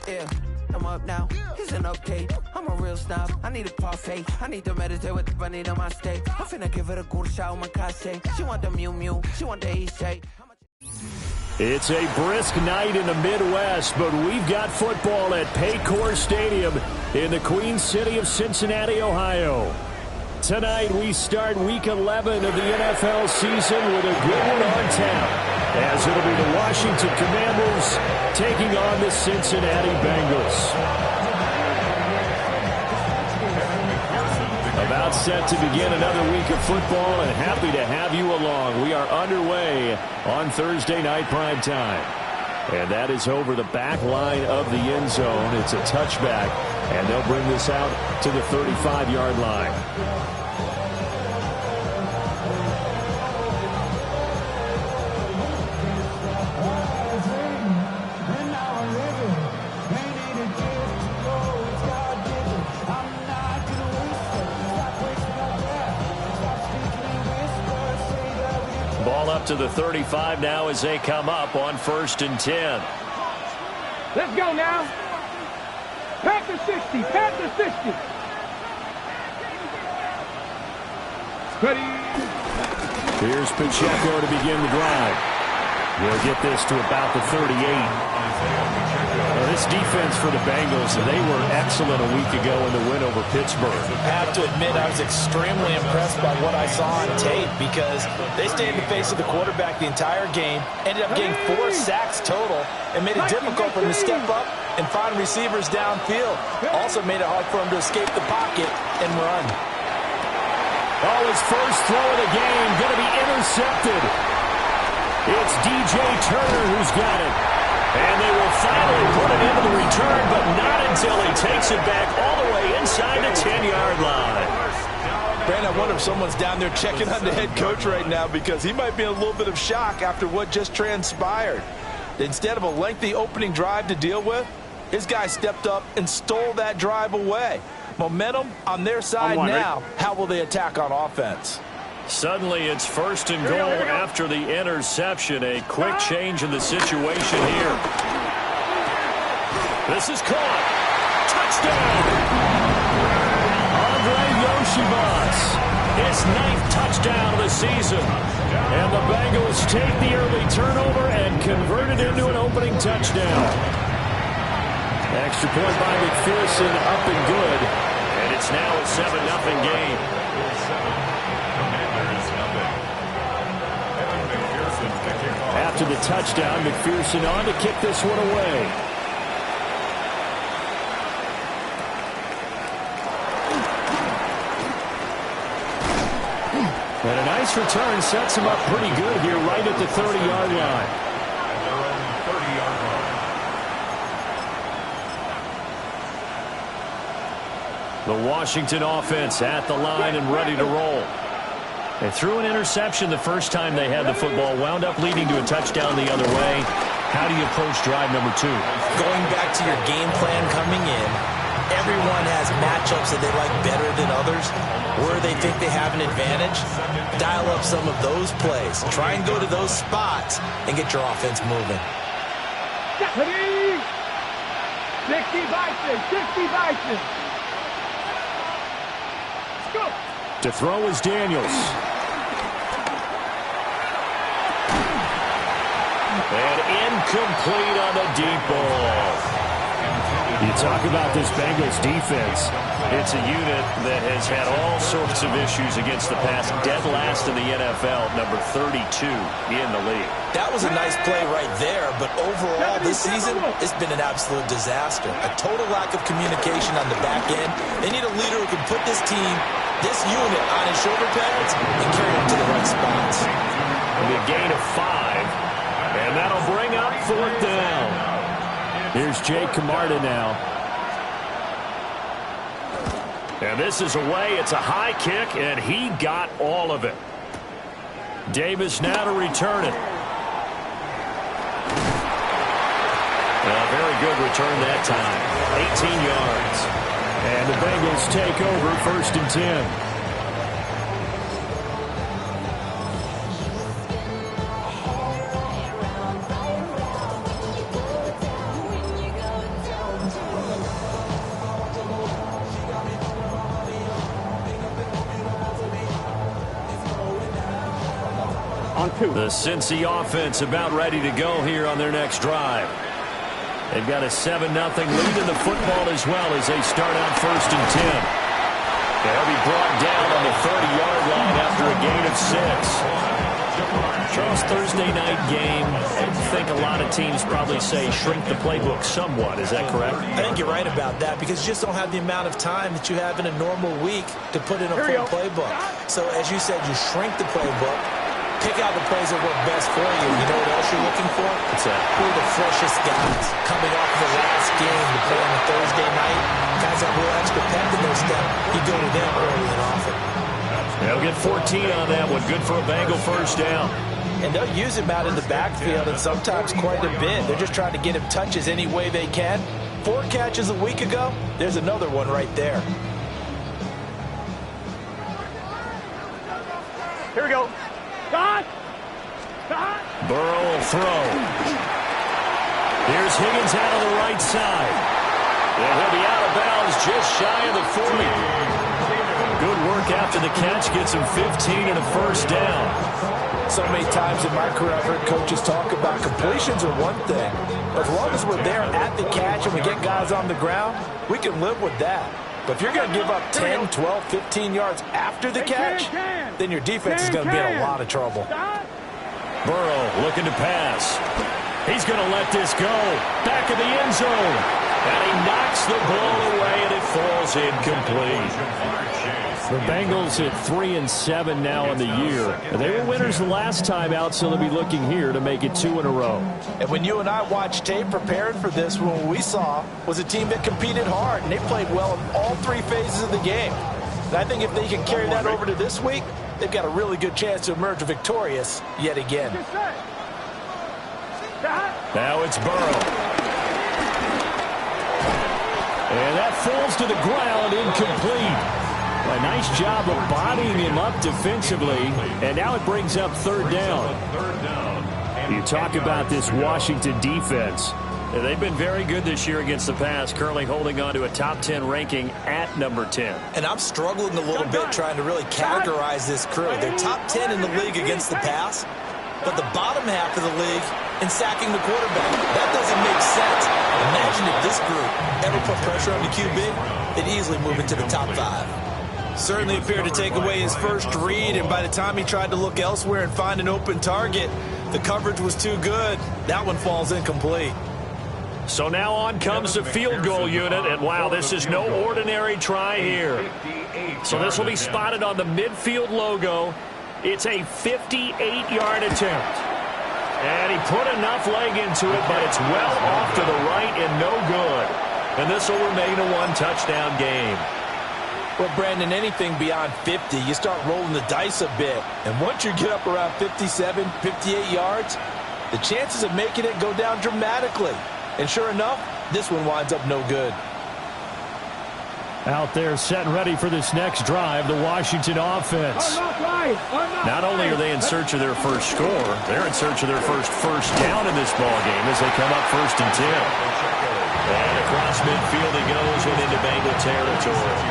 Yeah, I'm up now. He's an update. I'm a real snob. I need a parfait. I need to meditate with the bunny on my steak. I'm finna give her a good shot with my case. She want the Mew Mew. She want the East Shake. It's a brisk night in the Midwest, but we've got football at Paycor Stadium in the Queen City of Cincinnati, Ohio. Tonight, we start Week 11 of the NFL season with a good one on tap, as it'll be the Washington Commanders taking on the Cincinnati Bengals. About set to begin another week of football, and happy to have you along. We are underway on Thursday night prime time. And that is over the back line of the end zone. It's a touchback, and they'll bring this out to the 35-yard line. Ball up to the 35 now as they come up on 1st and 10. Let's go now. Pack the 60. Pack the 60. Ready. Here's Pacheco to begin the drive. He'll get this to about the 38. This defense for the Bengals, they were excellent a week ago in the win over Pittsburgh. I have to admit, I was extremely impressed by what I saw on tape because they stayed in the face of the quarterback the entire game, ended up getting 4 sacks total, and made it difficult for him to step up and find receivers downfield. Also made it hard for him to escape the pocket and run. Oh, his first throw of the game going to be intercepted. It's DJ Turner who's got it. And they will finally put it into the return, but not until he takes it back all the way inside the 10-yard line. Brandon, I wonder if someone's down there checking on the head coach right now because he might be in a little bit of shock after what just transpired. Instead of a lengthy opening drive to deal with, his guy stepped up and stole that drive away. Momentum on their side now. How will they attack on offense? Suddenly it's 1st and goal after the interception. A quick change in the situation here. This is caught. Touchdown! Andre Yoshibas. His 9th touchdown of the season. And the Bengals take the early turnover and convert it into an opening touchdown. Extra point by McPherson, up and good. And it's now a 7-0 game. After the touchdown, McPherson on to kick this one away. And a nice return sets him up pretty good here right at the 30-yard line. The Washington offense at the line and ready to roll. They threw an interception the first time they had the football, wound up leading to a touchdown the other way. How do you approach drive number 2? Going back to your game plan coming in, everyone has matchups that they like better than others. Where they think they have an advantage, dial up some of those plays. Try and go to those spots and get your offense moving. 60 Bison, 60 Bison. Let's go. To throw is Daniels. And incomplete on the deep ball. You talk about this Bengals defense. It's a unit that has had all sorts of issues against the pass. Dead last in the NFL, number 32 in the league. That was a nice play right there, but overall this season, it's been an absolute disaster. A total lack of communication on the back end. They need a leader who can put this team, this unit, on his shoulder pads and carry them to the right spots. A gain of 5, and that'll bring up 4th down. Here's Jake Camarda now. And this is away. It's a high kick, and he got all of it. Davis now to return it. A very good return that time. 18 yards. And the Bengals take over 1st and 10. The Cincy offense about ready to go here on their next drive. They've got a 7-0 lead in the football as well as they start out 1st and 10. They'll be brought down on the 30-yard line after a gain of 6. Charles, Thursday night game, I think a lot of teams probably say shrink the playbook somewhat. Is that correct? I think you're right about that because you just don't have the amount of time that you have in a normal week to put in a full playbook. So as you said, you shrink the playbook, pick out the plays that work best for you. You know what else you're looking for? What's that? Who are the freshest guys coming off of the last game to play on a Thursday night? Guys have a little extra pep in their step. You go to them early and often. They'll get 14 on that one. Good for a Bengal first down. And they'll use him out in the backfield and sometimes quite a bit. They're just trying to get him touches any way they can. 4 catches a week ago. There's another one right there. Here we go. Dot. Dot. Burrow will throw. Here's Higgins out on the right side. And he'll be out of bounds just shy of the 40. Good work after the catch. Gets him 15 and a first down. So many times in my career I've heard coaches talk about completions are one thing. As long as we're there at the catch and we get guys on the ground, we can live with that. But if you're going to give up 10, 12, 15 yards after the catch, then your defense is going to be in a lot of trouble. Burrow looking to pass. He's going to let this go. Back of the end zone. And he knocks the ball away and it falls incomplete. The Bengals at 3-7 now in the year. They were winners the last time out, so they'll be looking here to make it 2 in a row. And when you and I watched tape preparing for this, what we saw was a team that competed hard, and they played well in all 3 phases of the game. And I think if they can carry that over to this week, they've got a really good chance to emerge victorious yet again. Now it's Burrow. And that falls to the ground, incomplete. A nice job of bodying him up defensively, and now it brings up 3rd down. You talk about this Washington defense. They've been very good this year against the pass, currently holding on to a top 10 ranking at number 10. And I'm struggling a little bit trying to really categorize this crew. They're top 10 in the league against the pass, but the bottom half of the league in sacking the quarterback. That doesn't make sense. Imagine if this group ever put pressure on the QB, they'd easily move into the top 5. Certainly appeared to take away his first read, and by the time he tried to look elsewhere and find an open target, the coverage was too good. That one falls incomplete. So now on comes the field goal unit, and wow, this is no ordinary try here. So this will be spotted on the midfield logo. It's a 58-yard attempt. And he put enough leg into it, but it's well off to the right and no good. And this will remain a 1-touchdown game. Well, Brandon, anything beyond 50, you start rolling the dice a bit. And once you get up around 57, 58 yards, the chances of making it go down dramatically. And sure enough, this one winds up no good. Out there set and ready for this next drive, the Washington offense. Not only are they in search of their first score, they're in search of their first down in this ball game as they come up 1st and 10. And across midfield he goes and into Bengal territory.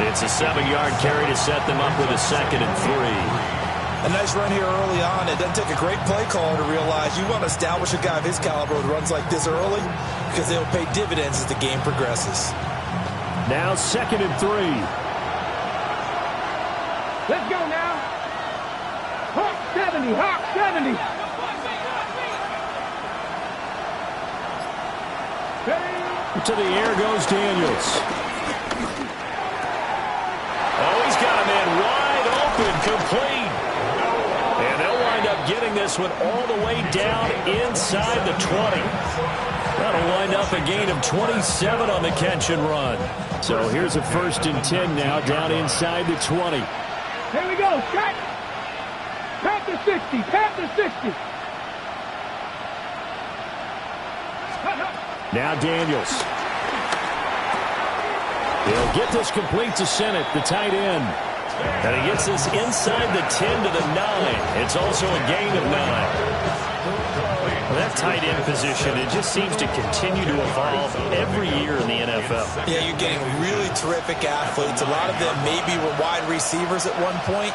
It's a 7-yard carry to set them up with a 2nd and 3. A nice run here early on. It doesn't take a great play caller to realize you want to establish a guy of his caliber who runs like this early because they'll pay dividends as the game progresses. Now 2nd and 3. Let's go now. Hawk 70, Hawk 70. To the air goes Daniels. Oh, he's got a man wide open, complete. And they'll wind up getting this one all the way down inside the 20. That'll wind up a gain of 27 on the catch and run. So here's a 1st and 10 now down inside the 20. Here we go, shot. Pat the 60, pat the 60. Now Daniels. He'll get this complete to Sennett, the tight end. And he gets this inside the 10 to the 9. It's also a gain of 9. That tight end position, it just seems to continue to evolve every year in the NFL. Yeah, you're getting really terrific athletes. A lot of them maybe were wide receivers at one point.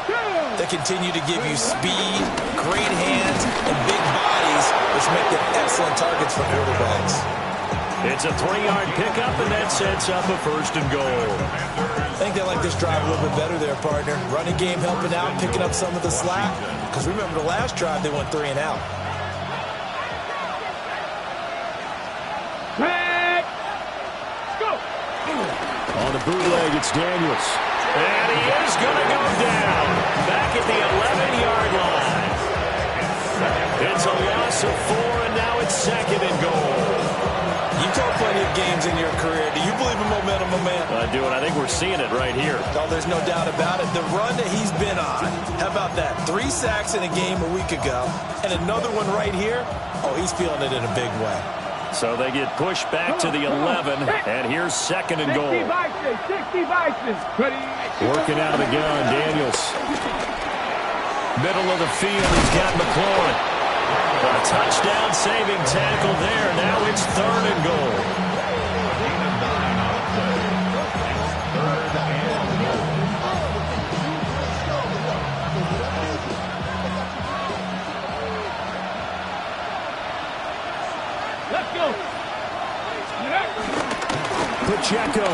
They continue to give you speed, great hands, and big bodies, which make them excellent targets for quarterbacks. It's a 3-yard pickup, and that sets up a 1st and goal. I think they like this drive a little bit better there, partner. Running game helping out, picking up some of the slack. Because remember the last drive, they went 3 and out. On the bootleg, it's Daniels. And he is going to go down. Back at the 11-yard line. It's a loss of 4, and now it's 2nd and goal. You've told plenty of games in your career. Do you believe in momentum, my man? I do, and I think we're seeing it right here. Oh, there's no doubt about it. The run that he's been on, how about that? 3 sacks in a game a week ago, and another one right here. Oh, he's feeling it in a big way. So they get pushed back to the 11, and here's 2nd and goal. 60 Vikings. Working out of the gun, Daniels. Middle of the field, he's got McLaurin. A touchdown-saving tackle there. Now it's 3rd and goal. Let's go. Pacheco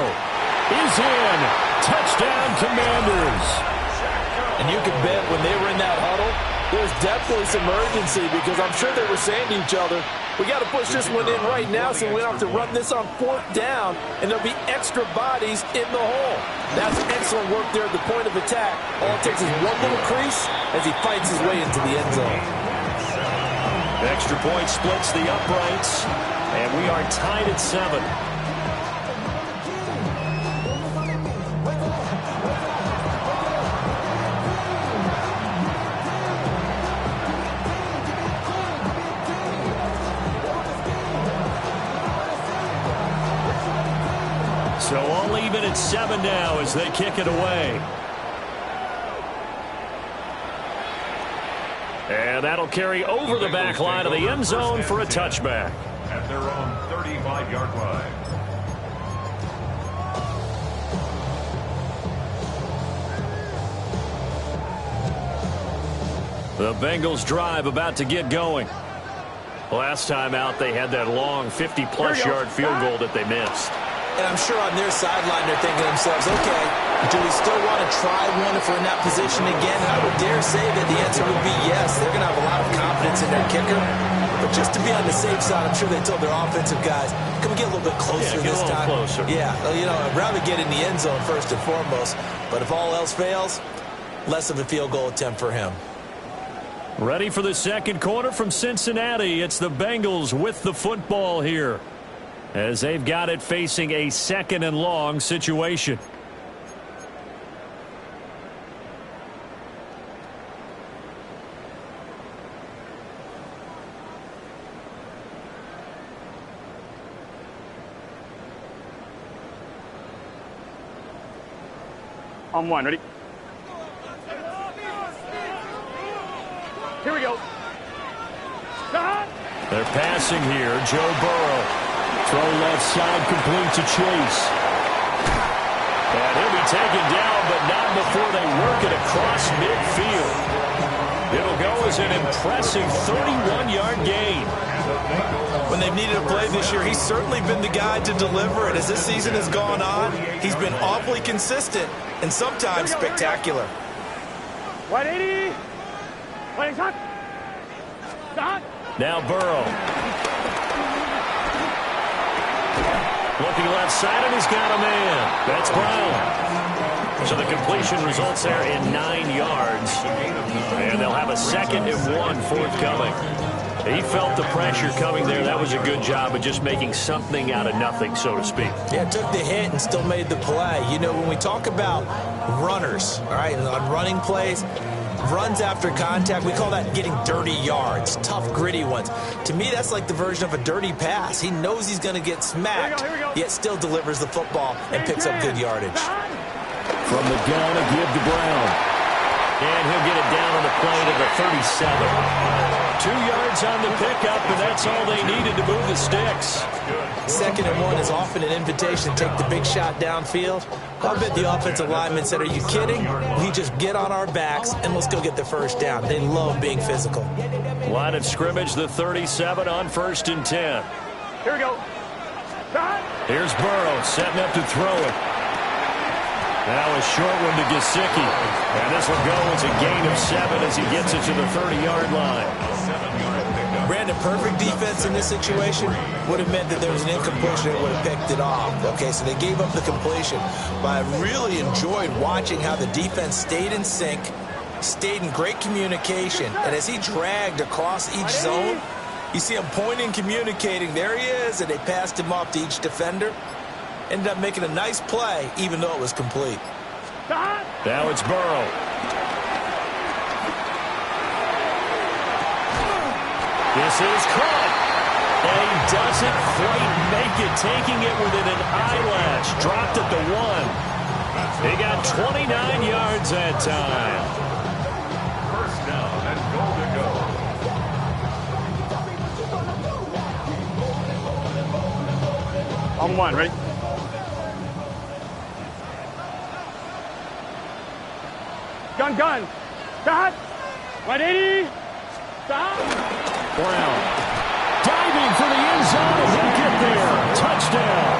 is in. Touchdown, Commanders. And you can bet when they were in that huddle, there's definitely some urgency because I'm sure they were saying to each other, we got to push this one in right now so we don't have to run this on 4th down, and there'll be extra bodies in the hole. That's excellent work there at the point of attack. All it takes is one little crease as he fights his way into the end zone. Extra point splits the uprights, and we are tied at 7. So all even at 7 now as they kick it away. And that'll carry over the back line of the end zone for a touchback. At their own 35-yard line. The Bengals drive about to get going. Last time out, they had that long 50-plus yard field goal that they missed. And I'm sure on their sideline they're thinking to themselves, okay, do we still want to try one if we're in that position again? And I would dare say that the answer would be yes. They're going to have a lot of confidence in their kicker. But just to be on the safe side, I'm sure they told their offensive guys, can we get a little bit closer this time? Closer. Yeah, you know, I'd rather get in the end zone first and foremost. But if all else fails, less of a field goal attempt for him. Ready for the 2nd quarter from Cincinnati. It's the Bengals with the football here, as they've got it facing a 2nd and long situation. On 1, ready? Here we go. They're passing here. Joe Burrow. Throw left side, complete to Chase. And he'll be taken down, but not before they work it across midfield. It'll go as an impressive 31-yard gain. When they've needed a play this year, he's certainly been the guy to deliver it. As this season has gone on, he's been awfully consistent and sometimes spectacular. 180. Now Burrow. Looking left side, and he's got a man. That's Brown. So the completion results there in 9 yards. And they'll have a 2nd and 1 forthcoming. He felt the pressure coming there. That was a good job of just making something out of nothing, so to speak. Yeah, took the hit and still made the play. You know, when we talk about runners, all right, on running plays, runs after contact, we call that getting dirty yards, tough, gritty ones. To me, that's like the version of a dirty pass. He knows he's going to get smacked, yet still delivers the football and picks up good yardage. From the gun, a give to Brown. And he'll get it down on the play to the 37. 2 yards on the pickup, and that's all they needed to move the sticks. 2nd and 1 is often an invitation to take the big shot downfield. I bet the offensive lineman said, are you kidding? We just get on our backs and let's go get the first down. They love being physical. Line of scrimmage, the 37 on 1st and 10. Here we go. Here's Burrow setting up to throw it. Now a short one to Gesicki. And this will go as a gain of 7 as he gets it to the 30-yard line. Brandon, perfect defense in this situation would have meant that there was an incompletion that would have picked it off. Okay, so they gave up the completion. But I really enjoyed watching how the defense stayed in sync, stayed in great communication. And as he dragged across each zone, you see him pointing, communicating. There he is, and they passed him off to each defender. Ended up making a nice play, even though it was complete. Now it's Burrow. This is caught. And he doesn't quite make it, taking it within an eyelash. Dropped at the 1. He got 29 yards that time. First down and goal to go. On 1, ready? Gun. Stop. 180. Stop. Brown diving for the end zone, and he'll get there. Touchdown.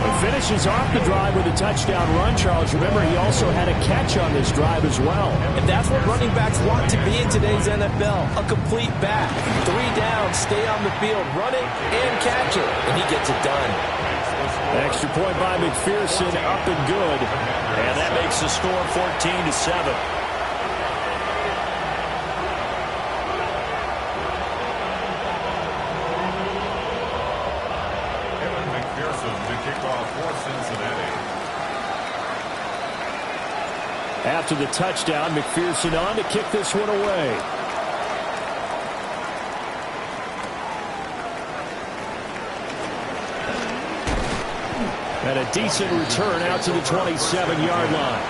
He finishes off the drive with a touchdown run, Charles. Remember, he also had a catch on this drive as well. And that's what running backs want to be in today's NFL, a complete back. 3 downs, stay on the field, run it, and catch it. And he gets it done. Extra point by McPherson, up and good. And that makes the score 14-7. After the touchdown, McPherson on to kick this one away. And a decent return out to the 27-yard line.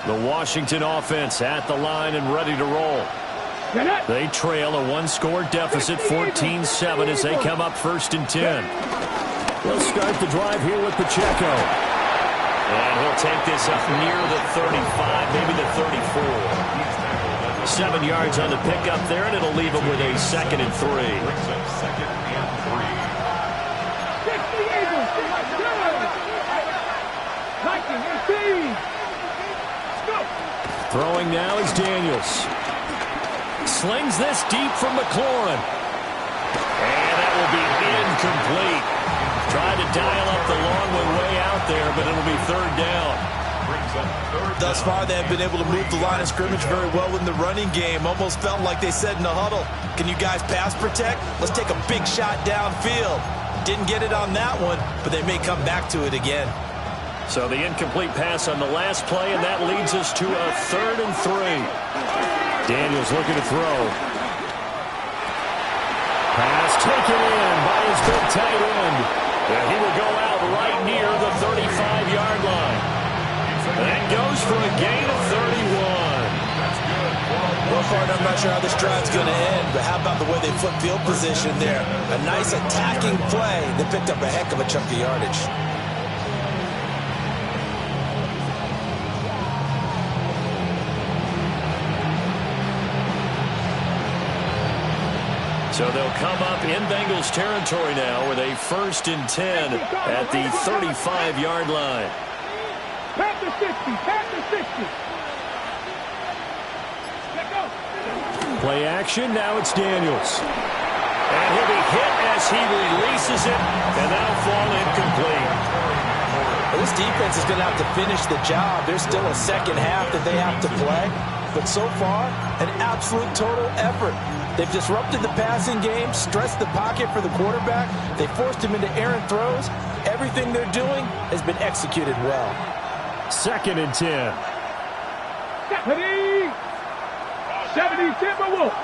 The Washington offense at the line and ready to roll. They trail a 1-score deficit, 14-7, as they come up 1st and 10. They'll start the drive here with Pacheco. And he'll take this up near the 35, maybe the 34. 7 yards on the pickup there, and it'll leave him with a 2nd and 3. Throwing now is Daniels. Slings this deep from McLaurin. And that will be incomplete. Tried to dial up the long one way out there, but it'll be 3rd down. Thus far, they have been able to move the line of scrimmage very well in the running game. Almost felt like they said in the huddle, can you guys pass protect? Let's take a big shot downfield. Didn't get it on that one, but they may come back to it again. So the incomplete pass on the last play, and that leads us to a 3rd and 3. Daniels looking to throw. Pass taken in by his big tight end. And he will go out right near the 35-yard line. That goes for a gain of 31. Well, Bart, I'm not sure how this drive's going to end, but how about the way they flip field position there? A nice attacking play that picked up a heck of a chunk of yardage. So they'll come up in Bengals territory now with a 1st and 10 at the 35-yard line. Pat the 60, pat the 60. Let go. Play action, now it's Daniels. And he'll be hit as he releases it, and that'll fall incomplete. Well, this defense is going to have to finish the job. There's still a second half that they have to play. But so far, an absolute total effort. They've disrupted the passing game, stressed the pocket for the quarterback. They forced him into errant throws. Everything they're doing has been executed well. 2nd and 10. 70 Timberwolves.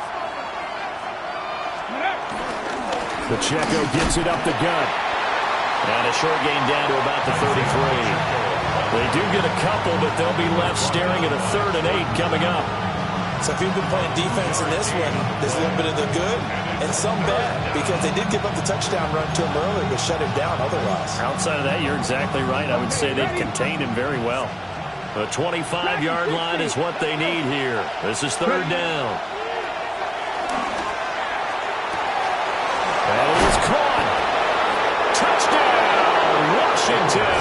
Pacheco gets it up the gut. And a short gain down to about the 33. They do get a couple, but they'll be left staring at a 3rd and 8 coming up. So if you've been playing defense in this one, there's a little bit of the good and some bad, because they did give up the touchdown run to him earlier, but shut him down otherwise. Outside of that, you're exactly right. I would say they've contained him very well. The 25-yard line is what they need here. This is 3rd down. And it is caught. Touchdown, Washington.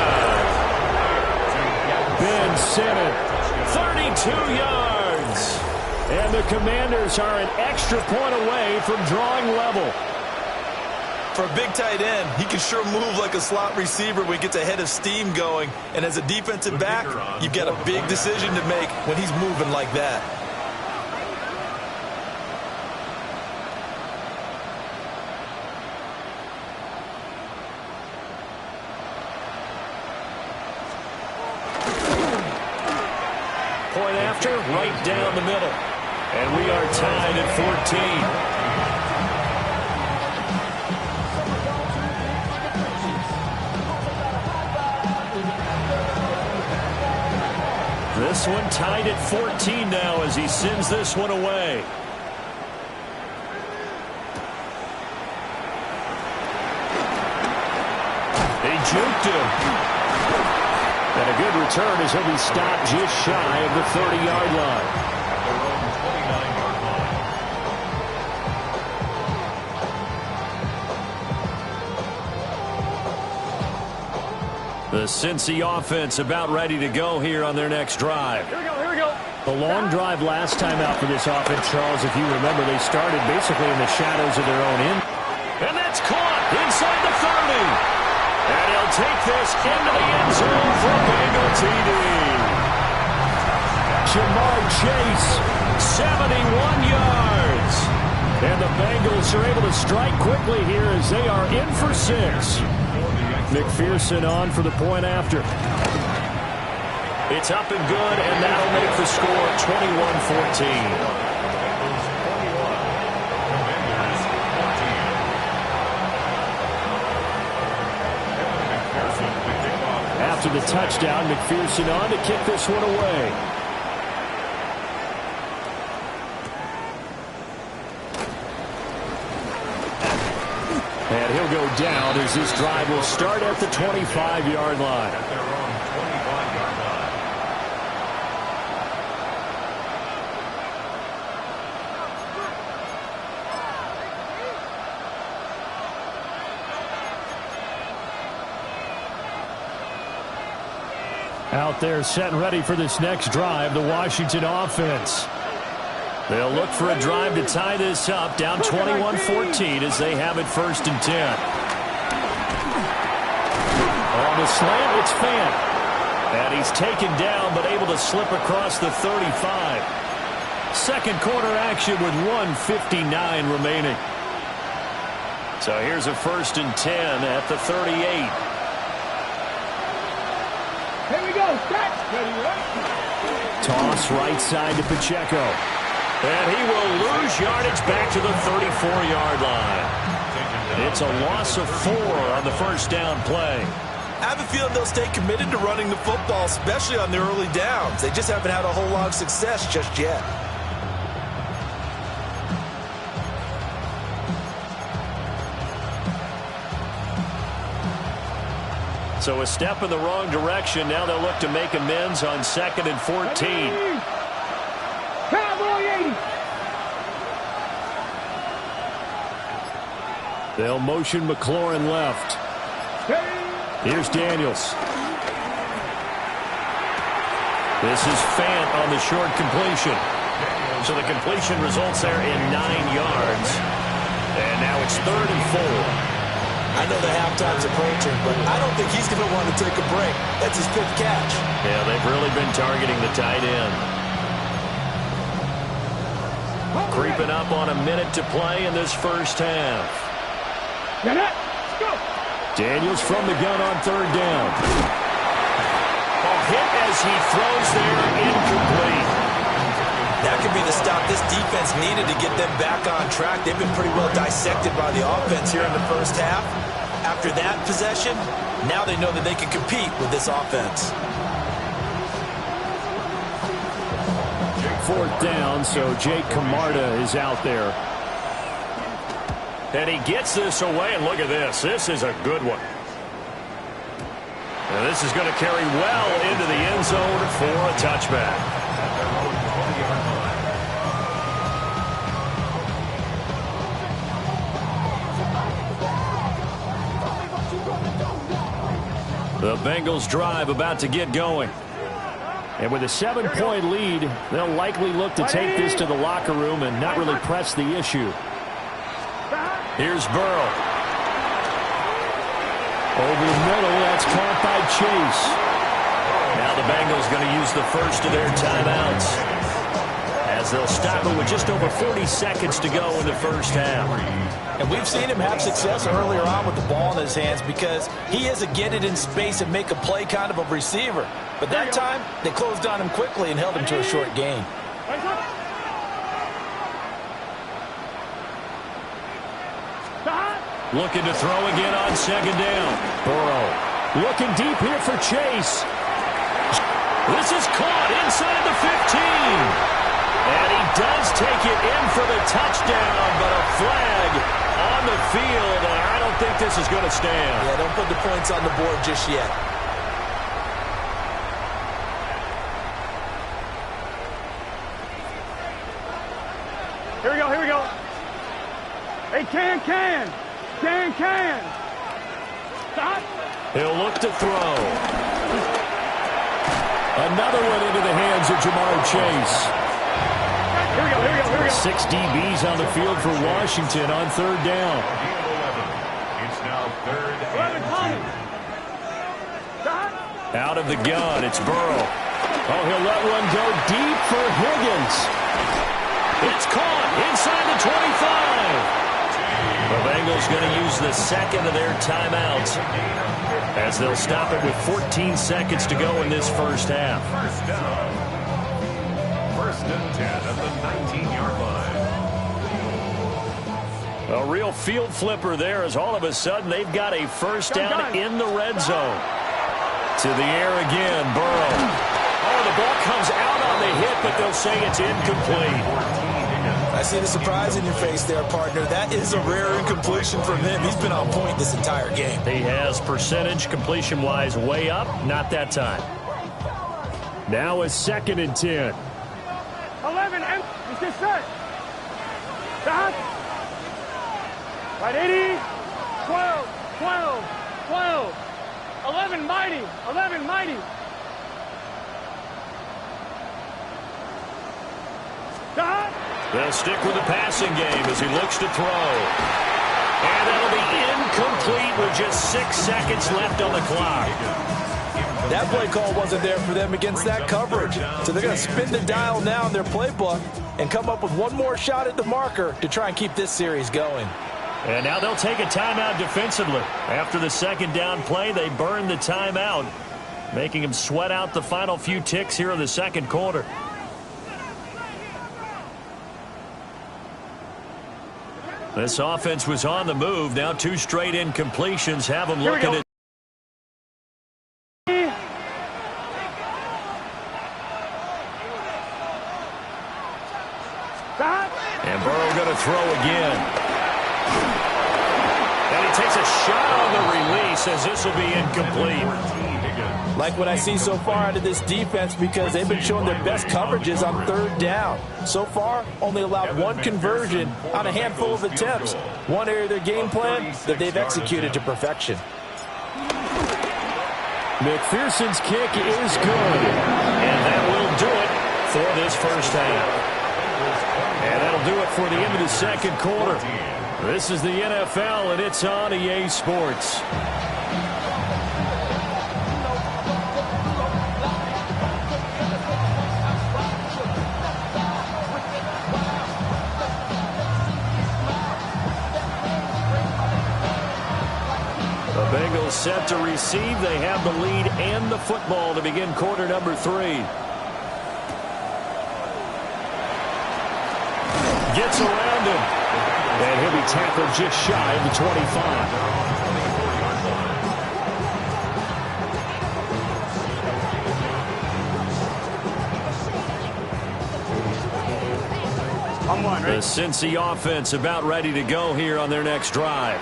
Ben Simmons, 32 yards. And the Commanders are an extra point away from drawing level. For a big tight end, he can sure move like a slot receiver when he gets a head of steam going. And as a defensive back, you've got a big decision to make when he's moving like that. Point after, right down the middle. And we are tied at 14. This one tied at 14 now as he sends this one away. They juked him. And a good return as he'll be stopped just shy of the 30-yard line. The Cincy offense about ready to go here on their next drive. Here we go. The long drive last time out for this offense, Charles, if you remember, they started basically in the shadows of their own end. And that's caught inside the 30. And he'll take this into the end zone for a Bengal TD. Jamar Chase, 71 yards. And the Bengals are able to strike quickly here as they are in for 6. McPherson on for the point after. It's up and good, and that'll make the score 21-14. After the touchdown, McPherson on to kick this one away. And he'll go down as this drive will start at the 25-yard line. Out there set and ready for this next drive, the Washington offense. They'll look for a drive to tie this up, down 21-14 as they have it 1st and 10. On the slant, it's Fant. And he's taken down but able to slip across the 35. Second quarter action with 1:59 remaining. So here's a 1st and 10 at the 38. Here we go. Toss right side to Pacheco. And he will lose yardage back to the 34-yard line. It's a loss of 4 on the 1st down play. I have a feeling they'll stay committed to running the football, especially on their early downs. They just haven't had a whole lot of success just yet. So a step in the wrong direction. Now they'll look to make amends on 2nd and 14. Cowboy 80. They'll motion McLaurin left. Here's Daniels. This is Fant on the short completion. So the completion results there in 9 yards. And now it's 3rd and 4. I know the halftime's approaching, but I don't think he's going to want to take a break. That's his 5th catch. Yeah, they've really been targeting the tight end. Creeping up on a minute to play in this 1st half. Let's go. Daniels from the gun on 3rd down. A hit as he throws there, incomplete. That could be the stop this defense needed to get them back on track. They've been pretty well dissected by the offense here in the first half. After that possession, now they know that they can compete with this offense. Fourth down, so Jake Camarda is out there. And he gets this away, and look at this. This is a good one. And this is going to carry well into the end zone for a touchback. The Bengals drive about to get going. And with a 7-point lead, they'll likely look to take this to the locker room and not really press the issue. Here's Burrow. Over the middle, that's caught by Chase. Now the Bengals going to use the first of their timeouts, as they'll stop it with just over 40 seconds to go in the first half. And we've seen him have success earlier on with the ball in his hands because he is a get it in space and make a play kind of a receiver. But that time, they closed on him quickly and held him to a short gain. Looking to throw again on second down. Burrow looking deep here for Chase. This is caught inside the 15. And he does take it in for the touchdown, but a flag on the field, and I don't think this is going to stand. Yeah, don't put the points on the board just yet. Here we go, here we go. Hey, can. Stop. He'll look to throw. Another one into the hands of Jamar Chase. Here we go. 6 DBs on the field for Washington on third down. It's now third and 2. Out of the gun, it's Burrow. Oh, he'll let one go deep for Higgins. It's caught inside the 25. The Bengals going to use the second of their timeouts, as they'll stop it with 14 seconds to go in this first half. First down. First and 10 at the 19-yard line. A real field flipper there, as all of a sudden they've got a first down in the red zone. To the air again, Burrow. Oh, the ball comes out on the hit, but they'll say it's incomplete. I see the surprise in your face there, partner. That is a rare incompletion from him. He's been on point this entire game. He has percentage completion-wise way up, not that time. Now a 2nd and 10. 11, and it's just set. Stop. Right, 80, 12. 11, mighty. Stop. They'll stick with the passing game as he looks to throw. And that'll be incomplete with just 6 seconds left on the clock. That play call wasn't there for them against that coverage. So they're going to spin the dial now in their playbook and come up with one more shot at the marker to try and keep this series going. And now they'll take a timeout defensively. After the second down play, they burn the timeout, making them sweat out the final few ticks here in the second quarter. This offense was on the move. Now 2 straight incompletions have them looking at. And Burrow going to throw again. And he takes a shot on the release, as this will be incomplete. Like what I see so far out of this defense, because they've been showing their best coverages on third down. So far, only allowed 1 conversion on a handful of attempts. One area of their game plan that they've executed to perfection. McPherson's kick is good. And that will do it for this first half. And that'll do it for the end of the second quarter. This is the NFL, and it's on EA Sports. The Bengals set to receive. They have the lead and the football to begin quarter number 3. Gets around him. And he'll be tackled just shy of the 25. The Cincy offense about ready to go here on their next drive.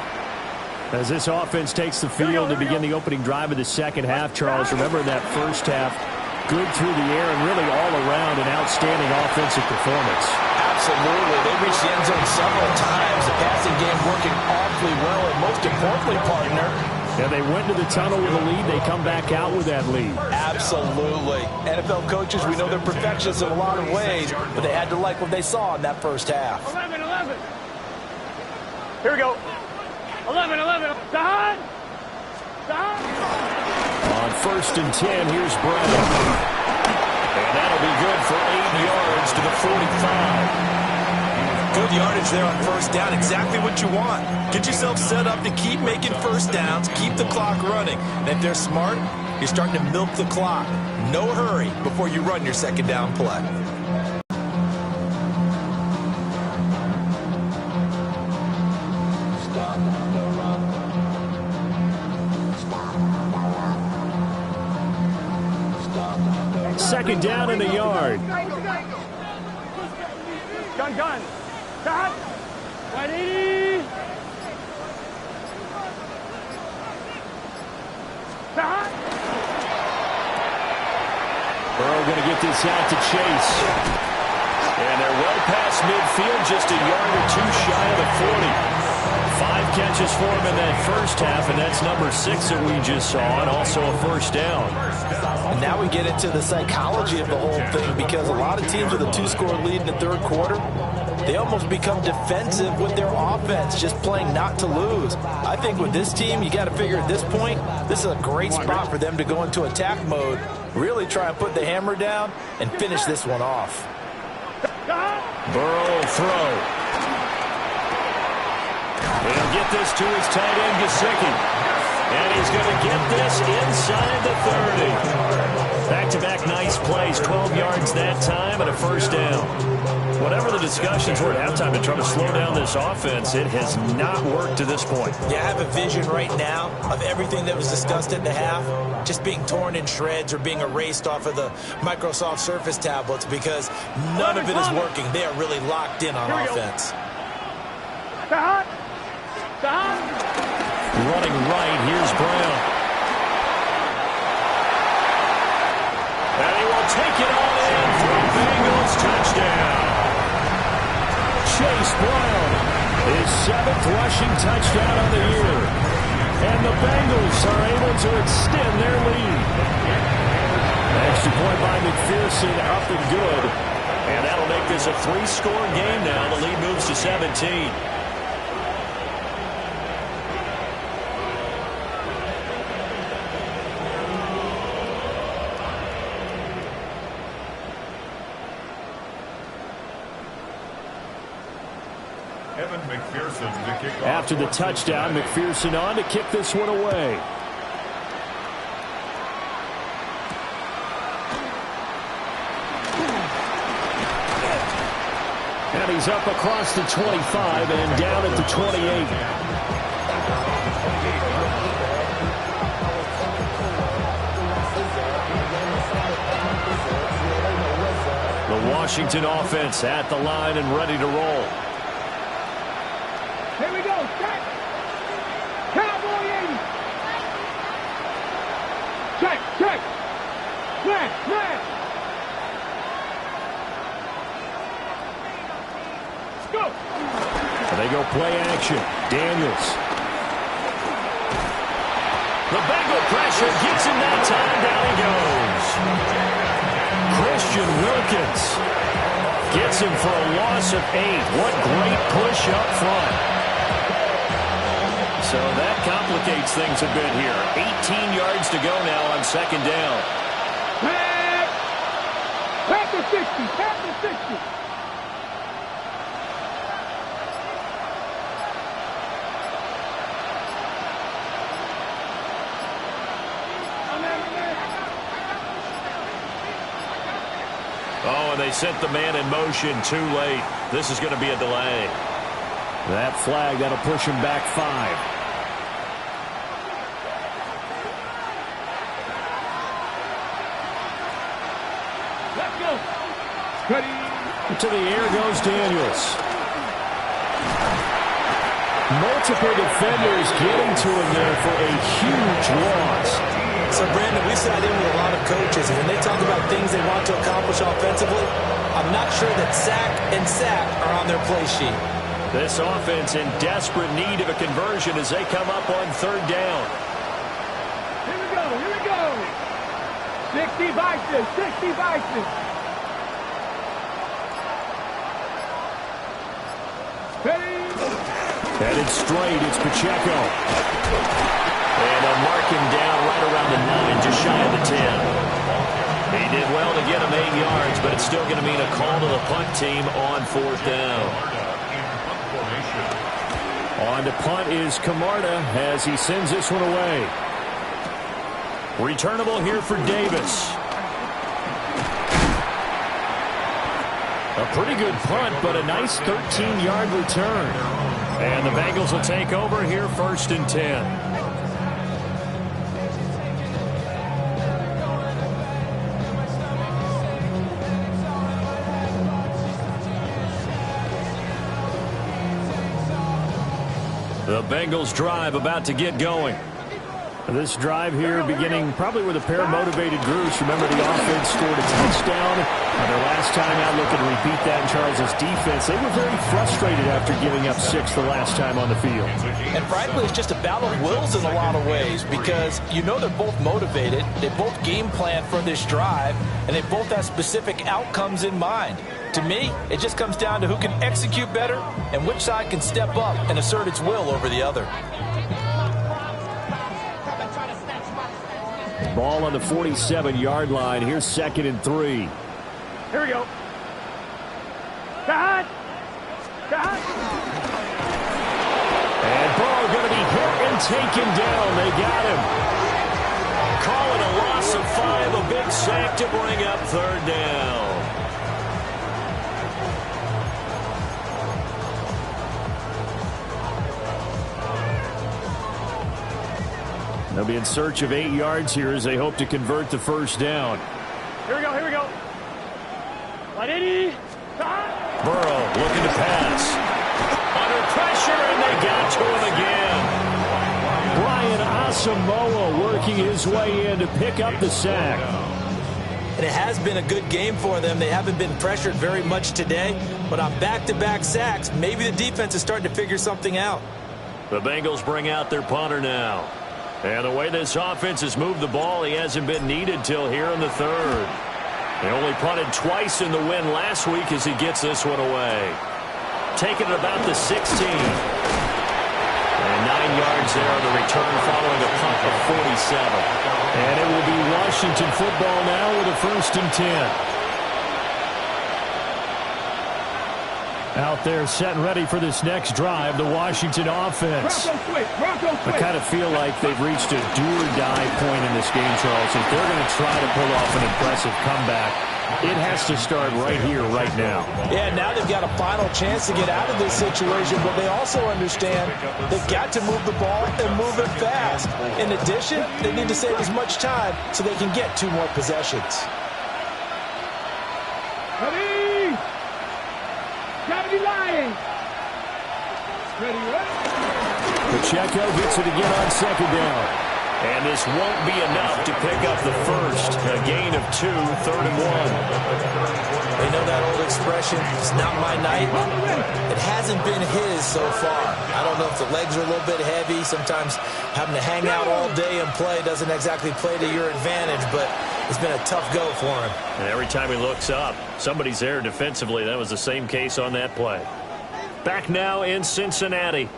As this offense takes the field to begin the opening drive of the second half, Charles, remember in that first half, good through the air and really all around an outstanding offensive performance. Absolutely. They reached the end zone several times. The passing game working awfully well, and most importantly, partner, and they went to the tunnel with a lead. They come back out with that lead. Absolutely. NFL coaches, we know they're perfectionists in a lot of ways, but they had to like what they saw in that first half. 11. Here we go. 11. Sahad. On 1st and 10, here's Brown. And that'll be good for 8 yards to the 45. Good yardage there on first down. Exactly what you want. Get yourself set up to keep making first downs, keep the clock running. And if they're smart, you're starting to milk the clock. No hurry before you run your second down play. Second down and a yard. Gun. Stop. 180. Stop. Burrow going to get this out to Chase. And they're well past midfield, just a yard or two shy of the 40. 5 catches for him in that first half, and that's number 6 that we just saw, and also a first down. And now we get into the psychology of the whole thing, because a lot of teams with a 2-score lead in the third quarter, they almost become defensive with their offense, just playing not to lose. I think with this team, you got to figure at this point, this is a great spot for them to go into attack mode, really try and put the hammer down and finish this one off. Burrow throw. He'll get this to his tight end, Gesicki. And he's going to get this inside the 30. Back-to-back nice plays, 12 yards that time and a first down. Whatever the discussions were at halftime to try to slow down this offense, it has not worked to this point. Yeah, I have a vision right now of everything that was discussed at the half just being torn in shreds or being erased off of the Microsoft Surface tablets, because none of it is working. They are really locked in on offense. Running right, here's Brown. And he will take it all in for a Bengals touchdown. Chase Brown, his 7th rushing touchdown on the year. And the Bengals are able to extend their lead. Extra point by McPherson, up and good. And that'll make this a 3-score game now. The lead moves to 17. After the touchdown, McPherson on to kick this one away. And he's up across the 25 and down at the 28. The Washington offense at the line and ready to roll. Here we go. Check. Cowboy 80. Check. Flash. Let's go. And they go play action. Daniels. The Bengal pressure gets him that time. Down he goes. Christian Wilkins gets him for a loss of 8. What great push up front. So that complicates things a bit here. 18 yards to go now on second down. Pack the 60. Oh, and they sent the man in motion too late. This is going to be a delay. That flag, that'll push him back 5. Let's go. Ready. To the air goes Daniels. Multiple defenders getting to him there for a huge loss. So, Brandon, we sat in with a lot of coaches, and when they talk about things they want to accomplish offensively, I'm not sure that sack and sack are on their play sheet. This offense in desperate need of a conversion as they come up on 3rd down. Here we go. Here we go. 60 vices. 60 vices. Headed straight, it's Pacheco. And they'll mark him down right around the 9, just shy of the 10. He did well to get him 8 yards, but it's still going to mean a call to the punt team on 4th down. On to punt is Camarda as he sends this one away. Returnable here for Davis. A pretty good punt, but a nice 13-yard return. And the Bengals will take over here 1st and 10. The Bengals drive about to get going. This drive here beginning probably with a pair of motivated groups. Remember, the offense scored a touchdown. Their last time out, looking to repeat that in Charles' defense. They were very frustrated after giving up 6 the last time on the field. And frankly, it's just a battle of wills in a lot of ways because you know they're both motivated. They both game plan for this drive, and they both have specific outcomes in mind. To me, it just comes down to who can execute better and which side can step up and assert its will over the other. Ball on the 47-yard line. Here's 2nd and 3. Here we go. Cut. Cut. And Burrow going to be hit and taken down. They got him. Call it a loss of 5. A big sack to bring up 3rd down. They'll be in search of 8 yards here as they hope to convert the 1st down. Here we go. Here we go. Burrow looking to pass. Under pressure, and they got to him again. Brian Asamoah working his way in to pick up the sack. And it has been a good game for them. They haven't been pressured very much today, but on back-to-back sacks, maybe the defense is starting to figure something out. The Bengals bring out their punter now. And the way this offense has moved the ball, he hasn't been needed till here in the 3rd. They only punted twice in the win last week as he gets this one away. Taking it about the 16. And 9 yards there on the return following a punt of 47. And it will be Washington football now with a 1st and 10. Out there set and ready for this next drive, the Washington offense. I kind of feel like they've reached a do-or-die point in this game, Charles. If they're going to try to pull off an impressive comeback, it has to start right here, right now. Yeah, now they've got a final chance to get out of this situation, but they also understand they've got to move the ball and move it fast. In addition, they need to save as much time so they can get 2 more possessions. Ready? Gotta be lying. Ready, ready. Pacheco gets it again on 2nd down. And this won't be enough to pick up the 1st. A gain of 2, 3rd and 1. You know that old expression, it's not my night? It hasn't been his so far. I don't know if the legs are a little bit heavy. Sometimes having to hang out all day and play doesn't exactly play to your advantage, but it's been a tough go for him. And every time he looks up, somebody's there defensively. That was the same case on that play. Back now in Cincinnati.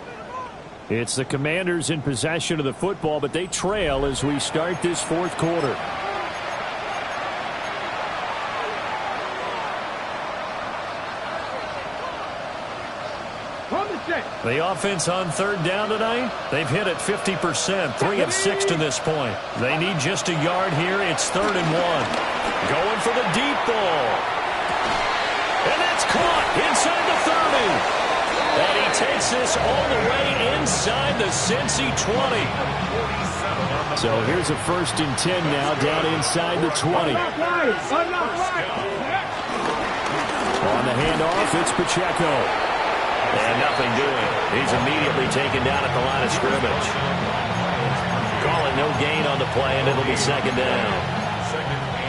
It's the Commanders in possession of the football, but they trail as we start this 4th quarter. The offense on 3rd down tonight, they've hit it 50%, 3 of 6 to this point. They need just a yard here. It's 3rd and 1. Going for the deep ball. And that's caught inside the 30. And he takes this all the way inside the Cincy 20. So here's a 1st and 10 now, down inside the 20. On the handoff, it's Pacheco. And nothing doing. He's immediately taken down at the line of scrimmage. Calling no gain on the play, and it'll be 2nd down.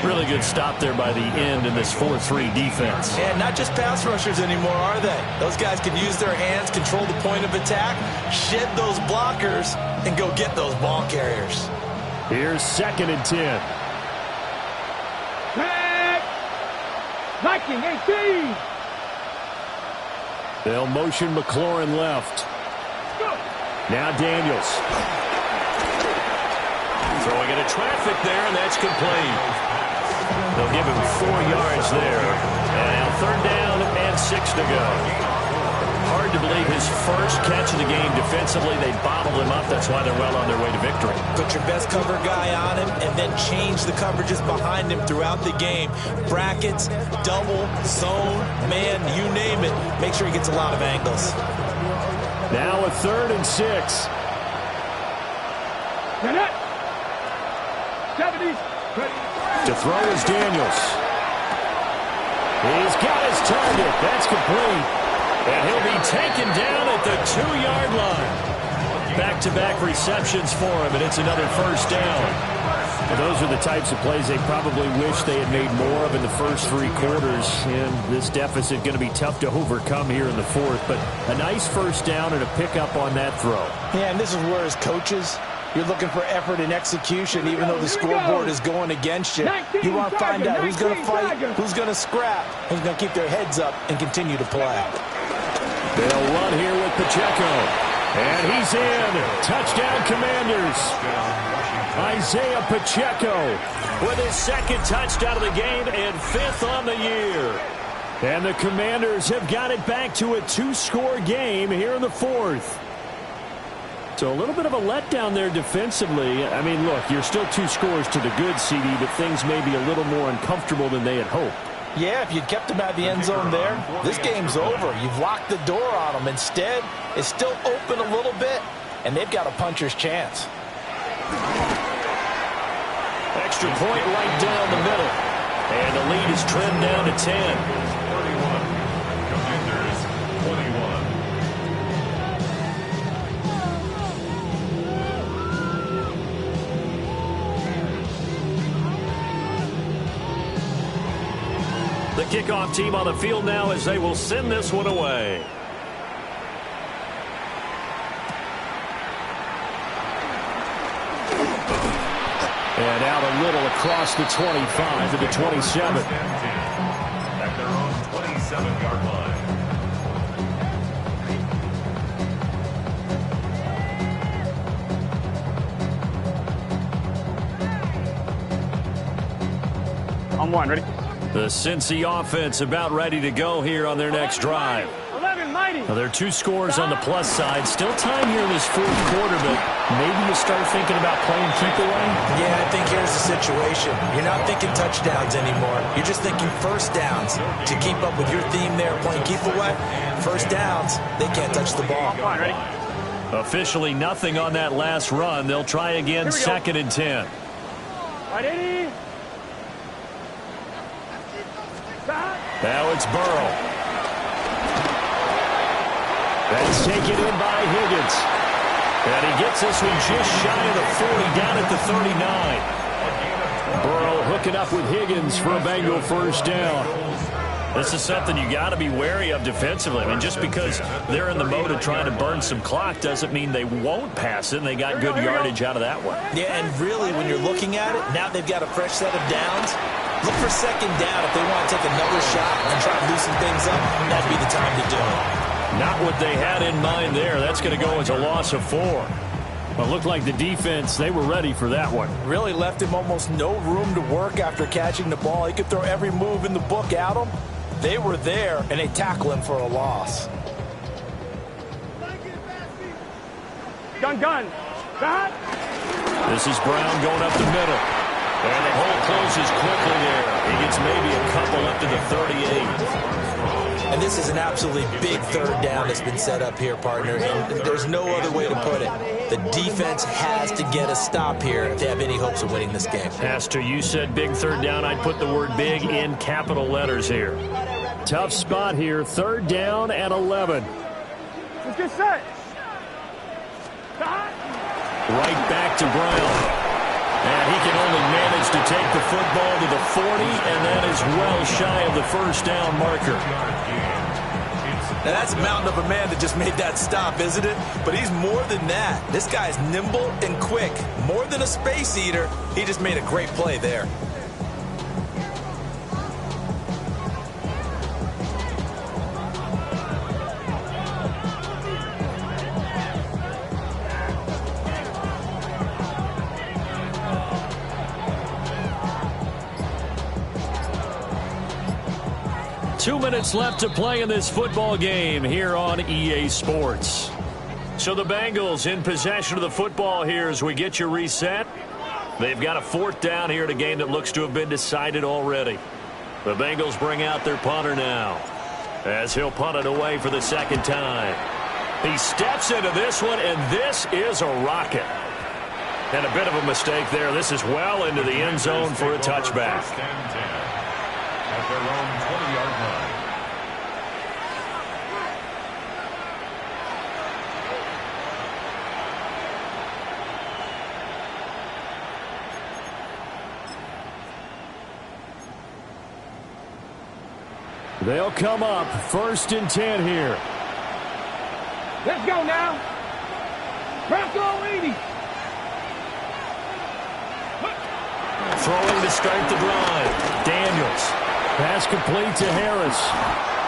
Really good stop there by the end in this 4-3 defense. And not just pass rushers anymore, are they? Those guys can use their hands, control the point of attack, shed those blockers, and go get those ball carriers. Here's 2nd and 10. Viking 18. They'll motion McLaurin left. Now Daniels. Throwing into traffic there, and that's complete. They'll give him 4 yards there. And now 3rd down and 6 to go. Hard to believe his first catch of the game defensively. They bottled him up. That's why they're well on their way to victory. Put your best cover guy on him and then change the coverages behind him throughout the game. Brackets, double, zone, man, you name it. Make sure he gets a lot of angles. Now a 3rd and 6. 70s. To throw is Daniels. He's got his target. That's complete. And he'll be taken down at the 2-yard line. Back-to-back receptions for him, and it's another 1st down. And those are the types of plays they probably wish they had made more of in the first 3 quarters. And this deficit going to be tough to overcome here in the 4th. But a nice 1st down and a pickup on that throw. Yeah, and this is where as coaches, you're looking for effort and execution, even though the scoreboard is going against you. You want to find out who's going to fight, who's going to scrap, who's going to keep their heads up and continue to play. They'll run here with Pacheco. And he's in. Touchdown, Commanders. Isaiah Pacheco with his 2nd touchdown of the game and 5th on the year. And the Commanders have got it back to a 2-score game here in the 4th. So a little bit of a letdown there defensively. I mean, look, you're still 2 scores to the good, CD, but things may be a little more uncomfortable than they had hoped. Yeah, if you'd kept them at the end zone there, this game's over. You've locked the door on them. Instead, it's still open a little bit, and they've got a puncher's chance. Extra point right down the middle. And the lead is trimmed down to 10. 31. Commanders 21. The kickoff team on the field now as they will send this one away. And out a little across the 25 to the 27. At their own 27-yard line. On 1, ready? The Cincy offense about ready to go here on their next drive. 11, mighty. Now, there are 2 scores on the plus side. Still time here in this 4th quarter, but maybe you start thinking about playing keep away? Yeah, I think here's the situation. You're not thinking touchdowns anymore. You're just thinking 1st downs. To keep up with your theme there, playing keep away, 1st downs, they can't touch the ball. Come on, ready? Officially nothing on that last run. They'll try again, 2nd and 10. Right, 80. Now it's Burrow. That's taken in by Higgins. And he gets this one just shy of the 40, down at the 39. Burrow hooking up with Higgins for a Bengal 1st down. This is something you got to be wary of defensively. I mean, just because they're in the mode of trying to burn some clock doesn't mean they won't pass it. And they got good yardage out of that one. Yeah, and really, when you're looking at it, now they've got a fresh set of downs. Look for 2nd down if they want to take another shot and try to loosen things up. That'd be the time to do it. Not what they had in mind there. That's going to go as a loss of 4. Well, it looked like the defense, they were ready for that one. Really left him almost no room to work after catching the ball. He could throw every move in the book at him. They were there, and they tackle him for a loss. Gun. Back. This is Brown going up the middle. And the hole closes quickly there. He gets maybe a couple up to the 38. And this is an absolutely big third down that's been set up here, partner. And there's no other way to put it. The defense has to get a stop here if they have any hopes of winning this game. Pastor, you said big third down. I'd put the word big in capital letters here. Tough spot here. 3rd down and 11. Let's get set. Right back to Brown. And he can only manage to take the football to the 40, and that is well shy of the first down marker. Now, that's a mountain of a man that just made that stop, isn't it? But he's more than that. This guy's nimble and quick. More than a space eater, he just made a great play there. Two minutes left to play in this football game here on EA Sports. So the Bengals in possession of the football here as we get you reset. They've got a 4th down here in a game that looks to have been decided already. The Bengals bring out their punter now as he'll punt it away for the 2nd time. He steps into this one, and this is a rocket. And a bit of a mistake there. This is well into the end zone for a touchback. At their own 20-yard line. They'll come up 1st and 10 here. Let's go now. Bronco 80. Throwing to start the drive. Daniels. Pass complete to Harris.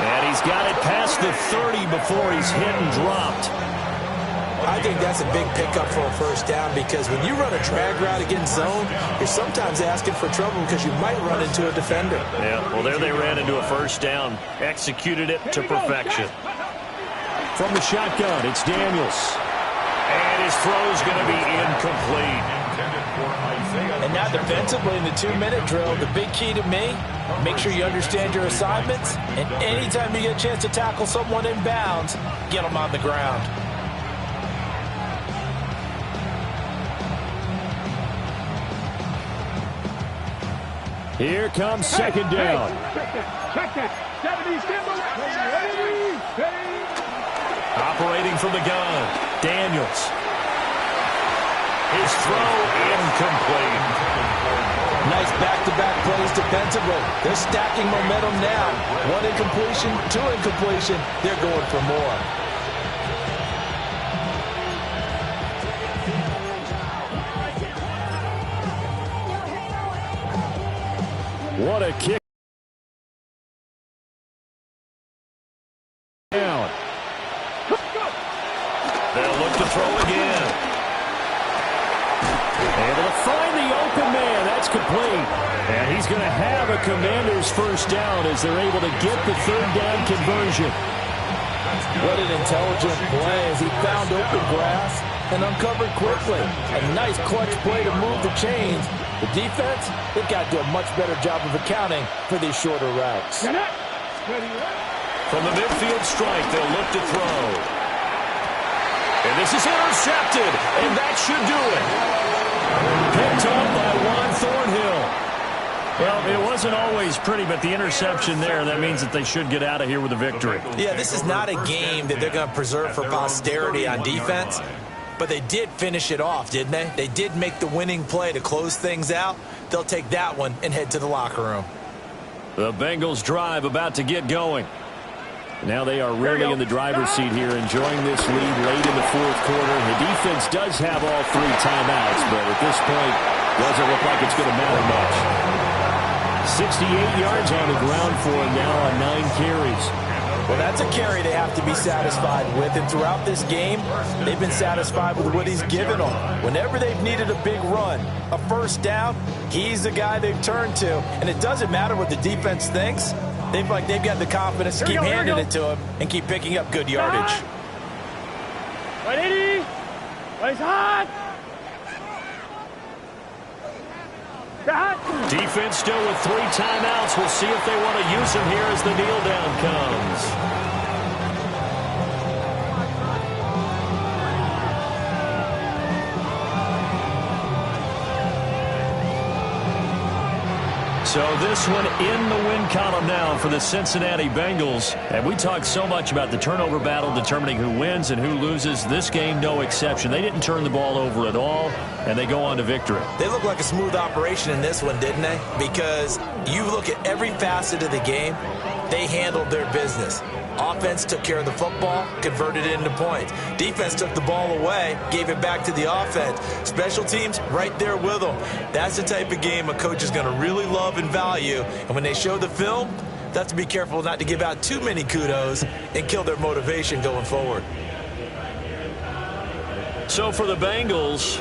And he's got it past the 30 before he's hit and dropped. I think that's a big pickup for a first down because when you run a drag route against zone, you're sometimes asking for trouble because you might run into a defender. Yeah, well, there they ran into a first down. Executed it to perfection. From the shotgun, it's Daniels. And his throw's going to be incomplete. And now defensively in the 2-minute drill, the big key to me, make sure you understand your assignments, and anytime you get a chance to tackle someone in bounds, get them on the ground. Here comes 2nd down. Check that. 70 symbol. Ready. Operating from the gun. Daniels. His throw incomplete. Nice back-to-back plays defensively. They're stacking momentum now. 1 incompletion, 2 incompletion. They're going for more. What a kick. Down. They'll look to throw again. Able to find the open man. That's complete. And he's going to have a Commander's first down as they're able to get the 3rd down conversion. What an intelligent play as he found open grass and uncovered quickly. A nice clutch play to move the chains. The defense, they've got to do a much better job of accounting for these shorter routes. From the midfield strike, they'll look to throw. And this is intercepted, and that should do it. Picked up by Juan Thornhill. Well, it wasn't always pretty, but the interception there, that means that they should get out of here with a victory. Yeah, this is not a game that they're going to preserve for posterity on defense, but they did finish it off, didn't they? They did make the winning play to close things out. They'll take that one and head to the locker room. The Bengals drive about to get going. Now they are really in the driver's seat here, enjoying this lead late in the 4th quarter. The defense does have all 3 timeouts, but at this point, doesn't look like it's going to matter much. 68 yards on the ground for him now on 9 carries. Well, that's a carry they have to be satisfied with, and throughout this game, they've been satisfied with what he's given them. Whenever they've needed a big run, a first down, he's the guy they've turned to, and it doesn't matter what the defense thinks. They've got the confidence to keep handing it to him and keep picking up good yardage. 180. He's hot. Defense still with 3 timeouts. We'll see if they want to use them here as the kneel down comes. So this one in the win column now for the Cincinnati Bengals. And we talked so much about the turnover battle determining who wins and who loses. This game, no exception. They didn't turn the ball over at all, and they go on to victory. They look like a smooth operation in this one, didn't they? Because you look at every facet of the game, they handled their business. Offense took care of the football, converted it into points. Defense took the ball away, gave it back to the offense. Special teams, right there with them. That's the type of game a coach is going to really love and value. And when they show the film, they have to be careful not to give out too many kudos and kill their motivation going forward. So for the Bengals,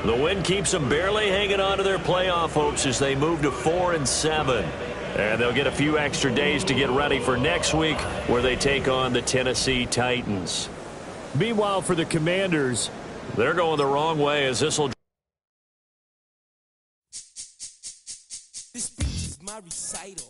the win keeps them barely hanging on to their playoff hopes as they move to 4-7. And they'll get a few extra days to get ready for next week where they take on the Tennessee Titans. Meanwhile, for the Commanders, they're going the wrong way as this will. This speech is my recital.